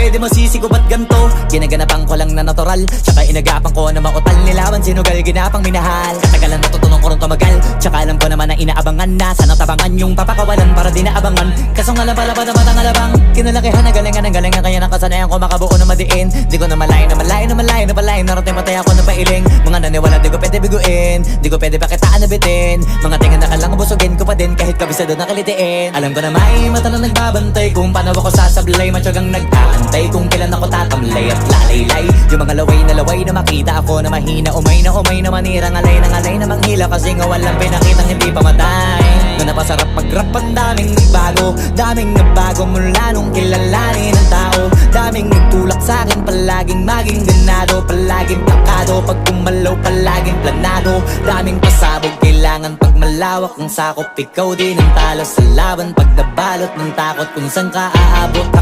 pwede mo sisigo ba't ganto? Ginaganapan ko lang na natural, tsaka inagapan ko na mautal. Nilawan sinugal, ginapang minahal. Katagalan natutunan ko rin tumagal, tsaka alam ko naman na inaabangan na. Sana tabangan yung papakawalan para di naabangan. Kaso nga lang pala pa naman ang alabang. Kinalakihan ang galingan kaya nakasanayan ko makabuo na madiin. Di ko na malayo na malayo na malayo na malayo. Narating patay ako na pailing. Mga naniwala di ko pwede biguin, di ko pwede pakitaan na bitin. Mga tingan na kalang busugin ko pa din kahit kabisado na kalitiin. Alam ko na may mata na nagbabantay kung paano ako sasablay. Matyagang nag-aantay kung kailan ako tatamlay at lalaylay. Yung mga laway na makita ako na mahina. Umay na manira, ngalay na manghila. Kasi nga walang pinakitang hindi pamatay. Na napasarap mag-rap ang daming nagbago mula nung kilalanin ang tao. Daming nagtulak sa'kin, palaging maging ganado. Palaging plakado, pag kumalaw palaging planado. Daming pasabog, kailangan pag malawak ang sakop. Ikaw din ang talo sa laban pag nabalot ng takot kung saan ka aabot.